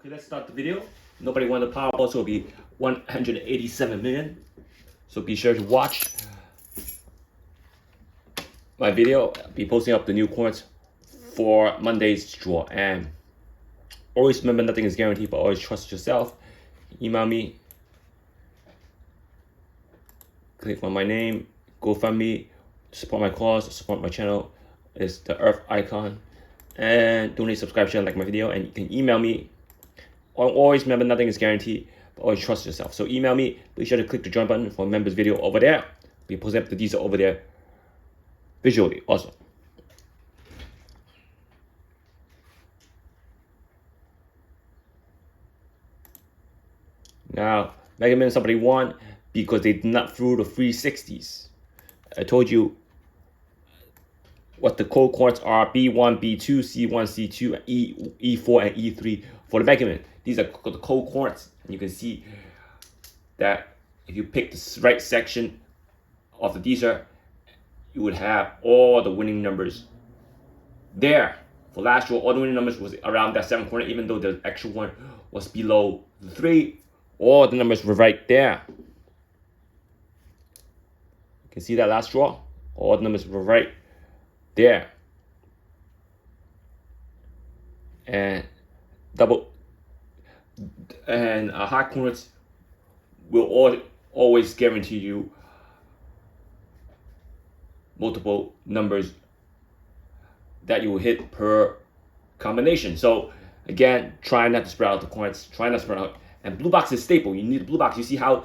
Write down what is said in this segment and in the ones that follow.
Okay, let's start the video. Nobody won the Powerball, so it'll be 187 million. So be sure to watch my video. I'll be posting up the new coins for Monday's draw. And always remember, nothing is guaranteed, but always trust yourself. Email me. Click on my name. GoFundMe. Support my cause. Support my channel. It's the Earth icon. And donate, subscribe, share, and like my video. And you can email me. Always remember, nothing is guaranteed, but always trust yourself. So email me. Be sure to click the join button for members video over there. We post up the Dster over there visually also. Now, Mega Man, somebody won because they did not throw the 360s. I told you what the code coins are: B1, B2, C1, C2, E4, and E3 for the Mega Man. These are the code coins, and you can see that if you pick the right section of the Dster, you would have all the winning numbers there. For last draw, all the winning numbers was around that 7 corner, even though the actual one was below the 3. All the numbers were right there. You can see that last draw, all the numbers were right there. And high corners will always guarantee you multiple numbers that you will hit per combination. So again, try not to spread out the coins. Try not to spread out. And blue box is staple. You need a blue box. You see how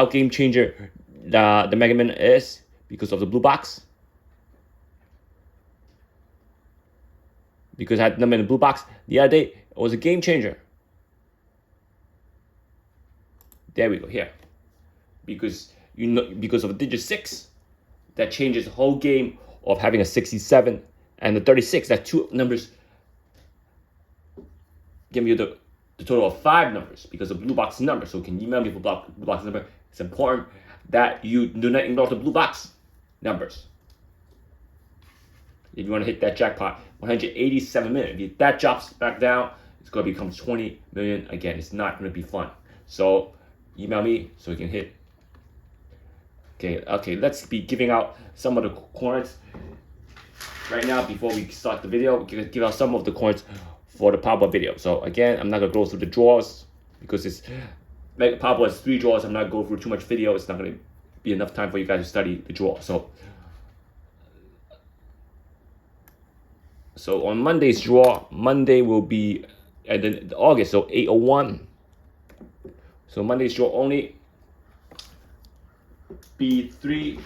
game changer the Mega Man is because of the blue box. Because I had them in the blue box the other day, it was a game changer. There we go, here. Because because of digit 6, that changes the whole game of having a 67 and the 36. That two numbers give you the total of 5 numbers because of blue box number. So can you email me for blue box number? It's important that you do not ignore the blue box numbers. If you want to hit that jackpot, 187 million. If that drops back down, it's going to become 20 million again. It's not going to be fun. So email me so we can hit. Okay, let's be giving out some of the coins right now before we start the video. We're going to give out some of the coins for the Powerball video. So again, I'm not going to go through the draws because it's Powerball has 3 draws. I'm not going to go through too much video. It's not going to be enough time for you guys to study the draw. So on Monday's draw, Monday will be at the August, so 801. So Monday's draw only B3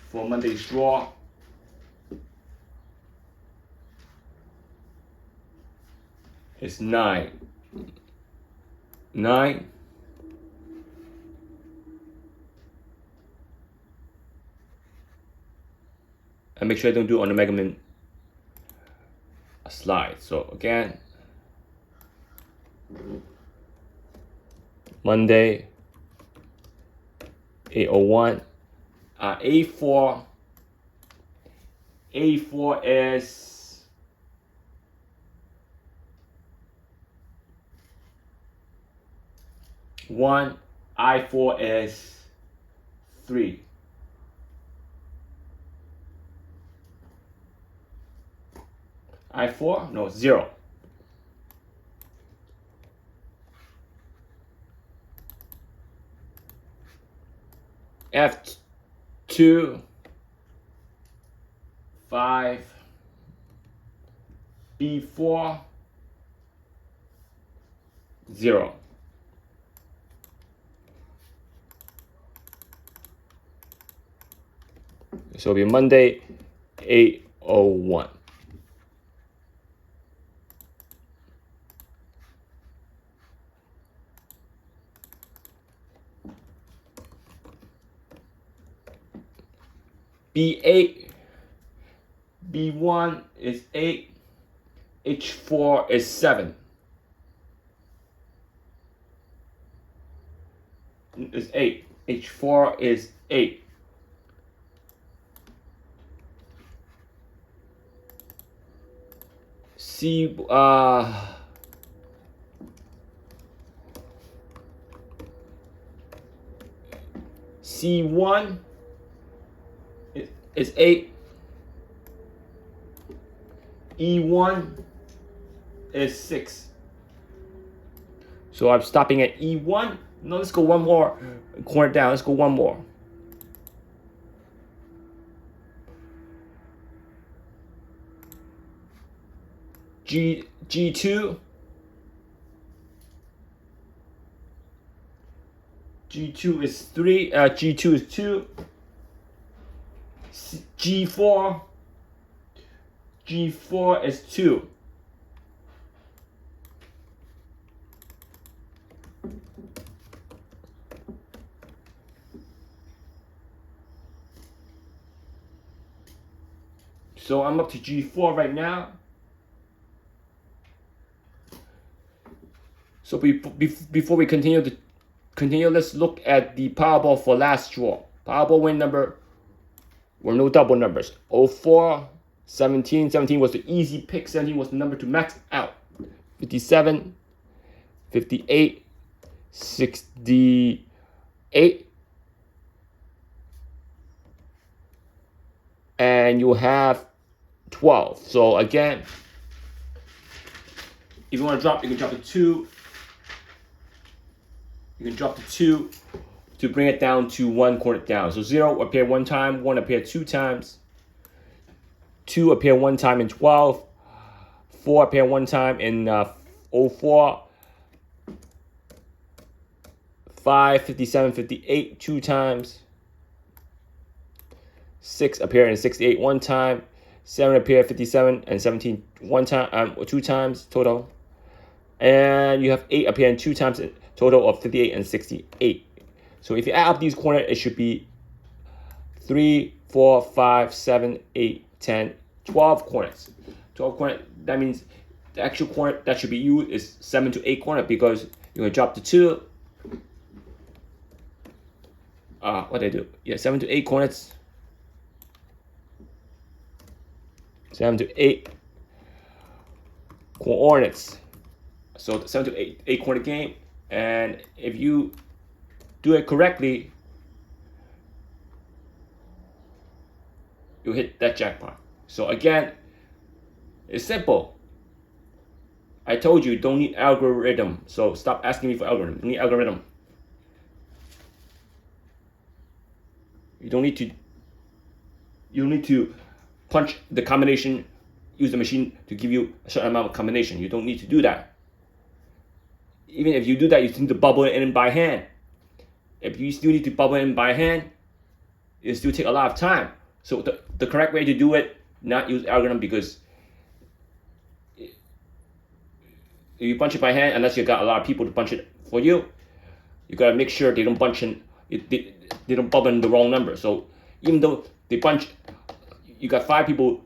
for Monday's draw. It's 9. 9. And make sure I don't do it on the Mega Man slide. So again, Monday, 801. A4 is 1. I4 is 3. I4? No, 0. F2, 5, B4, 0. So it'll be Monday, 801. B8, B1 is 8, H4 is 7. Is 8. H4 is 8. C1 is 8. E1 is 6. So I'm stopping at E1. No, let's go one more corner down. Let's go one more. G2. G2 is 3. G2 is 2. G4. G4 is 2. So I'm up to G4 right now. So before we continue, let's look at the Powerball for last draw. Powerball win number were no double numbers. 04, 17. 17 was the easy pick. 17 was the number to max out. 57, 58, 68. And you have 12. So again, if you want to drop, you can drop to 2. You can drop to 2 to bring it down to 1 corner down. So 0 appear 1 time, 1 appear 2 times, 2 appear 1 time in 12, 4 appear 1 time in 04, 5, 57, 58 2 times, 6 appear in 68 1 time, 7 appear 57 and 17 1 time, 2 times total, and you have 8 appear in 2 times, total of 58 and 68. So if you add up these corners, it should be 3, 4, 5, 7, 8, 10, 12 corners. 12 corners. That means the actual corner that should be used is 7 to 8 corners because you're gonna drop to 2. What did I do? Yeah, 7 to 8 corners. 7 to 8 coordinates. So 7 to 8 corner game, and if you do it correctly, you hit that jackpot. So again, it's simple. I told you don't need algorithm, so stop asking me for algorithm. You need algorithm. You don't need to punch the combination, use the machine to give you a certain amount of combination. You don't need to do that. Even if you do that, you need to bubble it in by hand. If you still need to bubble it in by hand, it still take a lot of time. So the correct way to do it, not use algorithm, because if you punch it by hand, unless you got a lot of people to punch it for you, you gotta make sure they don't punch in, they don't bubble in the wrong number. So even though they punch, you got 5 people,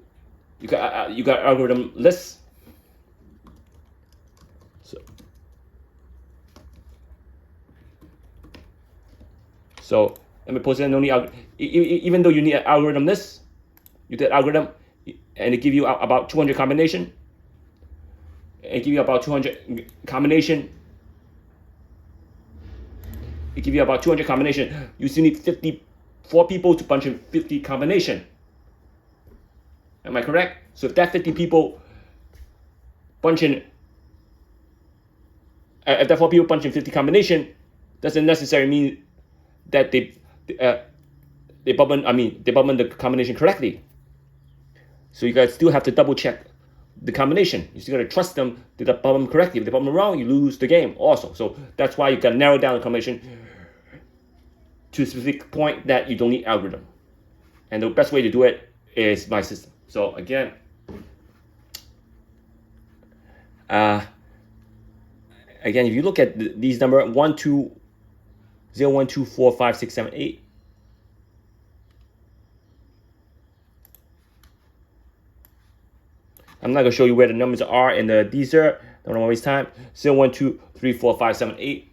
you got algorithm lists. So let me pose it. No need, even though you need an algorithm list, you did algorithm, and it give you about 200 combination. It give you about 200 combination. It give you about 200 combination. You still need 54 people to punch in 50 combination. Am I correct? So if that 50 people punch in, if that 4 people punch in 50 combination, doesn't necessarily mean that they bubble the combination correctly. So you guys still have to double check the combination. You still gotta trust them to bubble them correctly. If they bubble them wrong, you lose the game also. So that's why you gotta narrow down the combination to a specific point that you don't need algorithm. And the best way to do it is my system. So again, if you look at these numbers 1, 2, 0, 1, 2, 4, 5, 6, 7, 8. I'm not going to show you where the numbers are in the Dster. Don't want to waste time. 0, 1, 2, 3, 4, 5, 7, 8.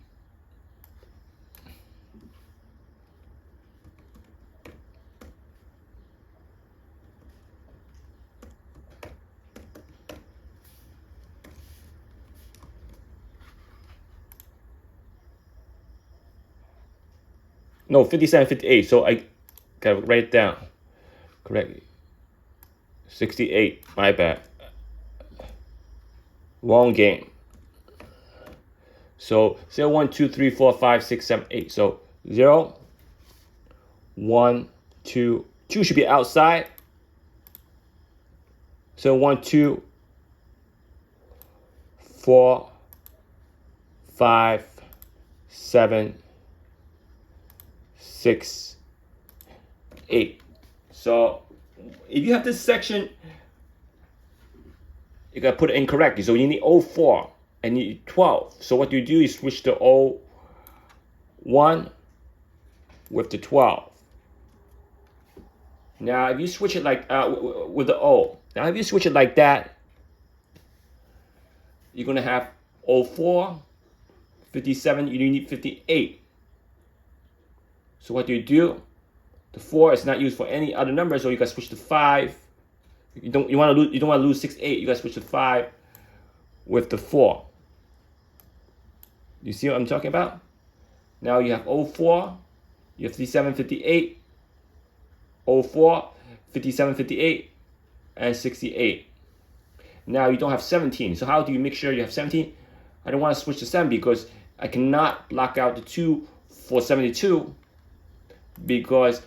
No, 57, 58. So I gotta write it down correctly. 68. My bad. Wrong game. So 0, 1, 2, 3, 4, 5, 6, 7, 8. So 0, 1, 2, 2 should be outside. So 1, 2, 4, 5, 7, 6, 8. So if you have this section, you gotta put it in correctly. So you need 04 and you need 12. So what you do is switch to 01 with the 12. Now if you switch it like with the O. Now if you switch it like that, you're gonna have 04, 57, you need 58. So what do you do? The 4 is not used for any other number, so you gotta switch to 5. You don't want to lose 6, 8. You gotta switch to 5 with the 4. You see what I'm talking about? Now you have 04, you have 57, 58, 04, 57, 58, and 68. Now you don't have 17. So how do you make sure you have 17? I don't want to switch to 7 because I cannot block out the 2 for 72 because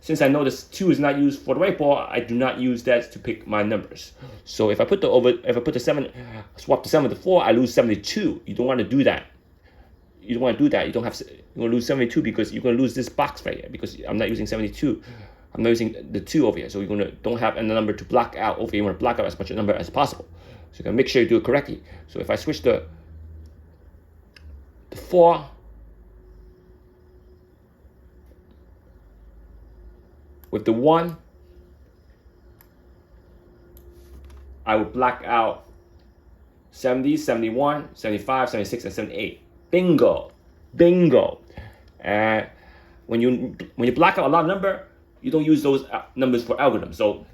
since I know this 2 is not used for the white ball, I do not use that to pick my numbers. So if I put the 7, swap the 7 with the 4, I lose 72. You don't want to do that. You don't want to do that. You're going to lose 72 because you're going to lose this box right here because I'm not using 72. I'm not using the 2 over here. So you're don't have a number to block out over here. You want to block out as much a number as possible. So you're going to make sure you do it correctly. So if I switch the 4, with the 1, I would block out 70, 71, 75, 76, and 78. Bingo. Bingo. And when you block out a lot of number, you don't use those numbers for algorithm. So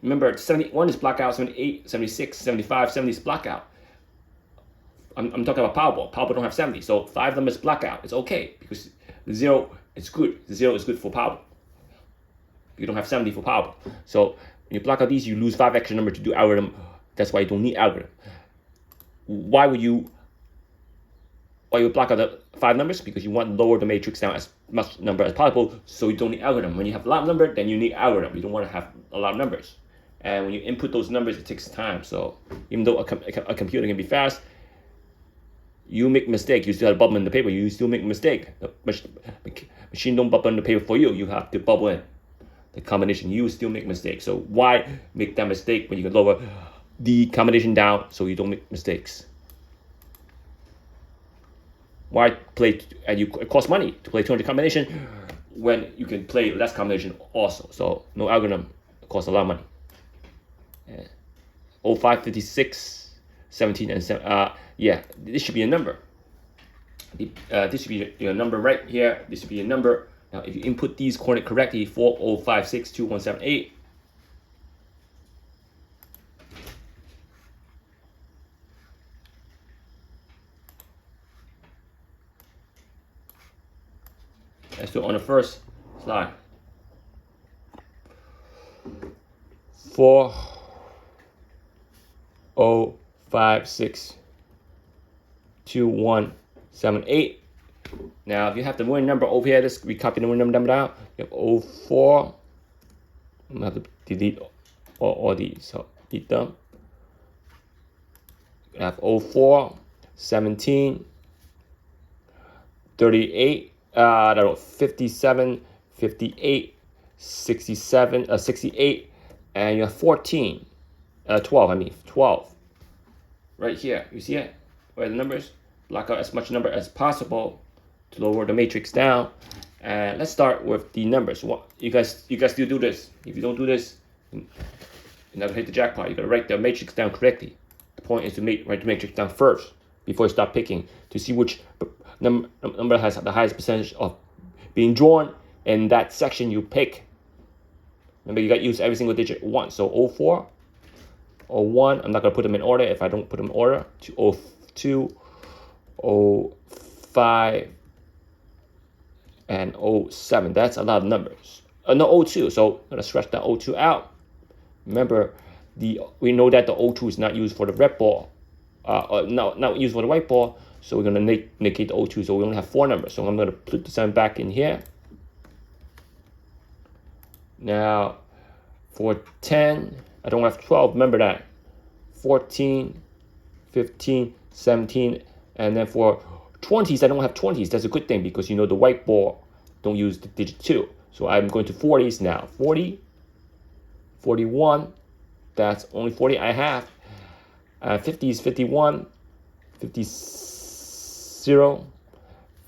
remember, 71 is block out, 78, 76, 75, 70 is block out. I'm talking about Powerball. Powerball don't have 70. So 5 numbers block out. It's okay because the 0 is good. The 0 is good for Powerball. You don't have 70 for Powerball. So when you block out these, you lose 5 extra numbers to do algorithm. That's why you don't need algorithm. Why would you block out the 5 numbers? Because you want to lower the matrix down as much number as possible, so you don't need algorithm. When you have a lot of number, then you need algorithm. You don't want to have a lot of numbers. And when you input those numbers, it takes time. So even though a computer can be fast, you make a mistake. You still have a bubble in the paper. You still make a mistake. The machine don't bubble in the paper for you. You have to bubble in the combination. You still make mistakes. So why make that mistake when you can lower the combination down so you don't make mistakes? Why play, and it costs money to play 200 combination when you can play less combination also. So no algorithm, it costs a lot of money. 05, 56, 17, and 7. Yeah, this should be a number. This should be your number right here. This should be a number. Now, if you input these coordinates correctly, 40562178. Let's do it on the first slide. 40562178. Now, if you have the winning number over here, we copy the winning number down. You have 04. I'm going to have to delete all these. So, delete them. You have 04, 17, 38, 57, 58, 67, 68, and you have 14, 12. Right here, you see it? Where the numbers? Block out as much number as possible to lower the matrix down. And let's start with the numbers. You guys still do this. If you don't do this, you're not gonna hit the jackpot. You gotta write the matrix down correctly. The point is to write the matrix down first before you start picking to see which number has the highest percentage of being drawn in that section you pick. Remember, you got to use every single digit once. So 04, 01, I'm not going to put them in order if I don't put them in order. 02, 05, and 07. That's a lot of numbers. No, 02. So I'm gonna scratch that 02 out. Remember, we know that the 02 is not used for the red ball, not used for the white ball. So we're gonna negate the 02. So we only have 4 numbers. So I'm gonna put the 7 back in here. Now, for 10, I don't have 12. Remember that. 14, 15, 17, and then for 20s, I don't have 20s. That's a good thing because you know the white ball don't use the digit 2. So I'm going to 40s now. 40, 41, that's only 40 I have. 50s, 51, 50, 0,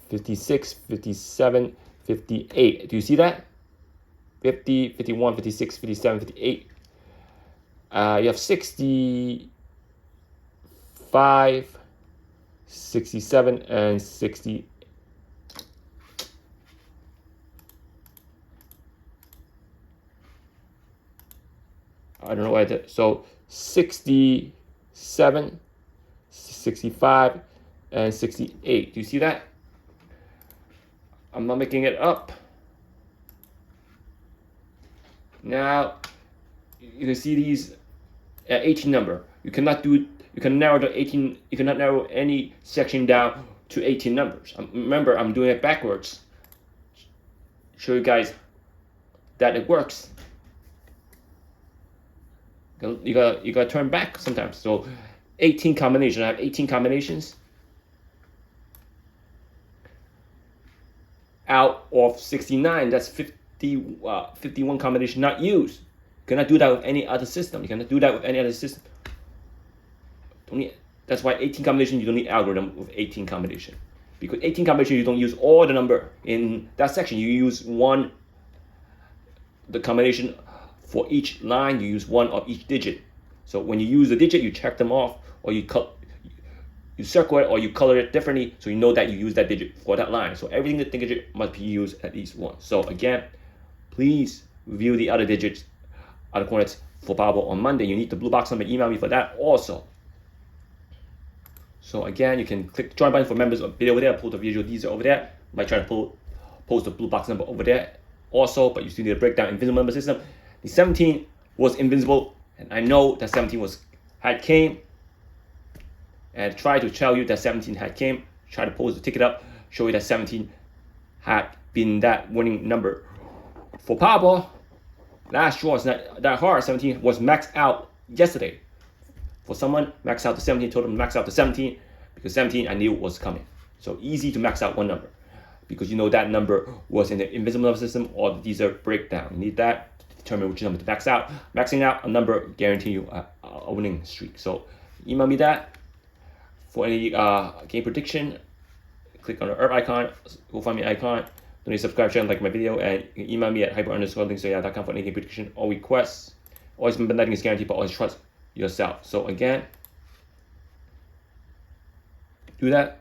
56, 57, 58. Do you see that? 50, 51, 56, 57, 58. You have 65, 67, and 60. I don't know why I did. So 67, 65, and 68. Do you see that? I'm not making it up. Now you can see these 18 number. You cannot narrow the 18. You cannot narrow any section down to 18 numbers. Remember, I'm doing it backwards. Show you guys that it works. You gotta turn back sometimes. So 18 combinations. I have 18 combinations. Out of 69, that's 51 combination not used. You cannot do that with any other system. You cannot do that with any other system. That's why 18 combination, you don't need algorithm with 18 combination. Because 18 combination, you don't use all the number in that section. You use the combination for each line, you use one of each digit. So when you use the digit, you check them off, or you circle it, or you color it differently, so you know that you use that digit for that line. So everything that digit must be used at least once. So again, please review the other digits, other coordinates for Powerball on Monday. You need the blue box number. Email me for that also. So again, you can click the join button for members of video over there. Pull the visual Dster over there. Might try to post the blue box number over there also, but you still need to break down Invincible number system. The 17 was Invincible, and I know that 17 had came. And try to tell you that 17 had came. Try to post the ticket up, show you that 17 had been that winning number. For Powerball, last draw is not that hard. 17 was maxed out yesterday. For someone, max out to 17, told them max out to 17, because 17 I knew was coming. So easy to max out one number, because you know that number was in the Invincible number system or the Dster breakdown. You need that to determine which number to max out. Maxing out a number guarantee you a winning streak. So email me that. For any game prediction, click on the Earth icon, go find me icon. Don't need to subscribe, share, and like my video, and you can email me at hyper_links.com for any game prediction or requests. Always remember nothing is guaranteed, but always trust yourself. So again, do that.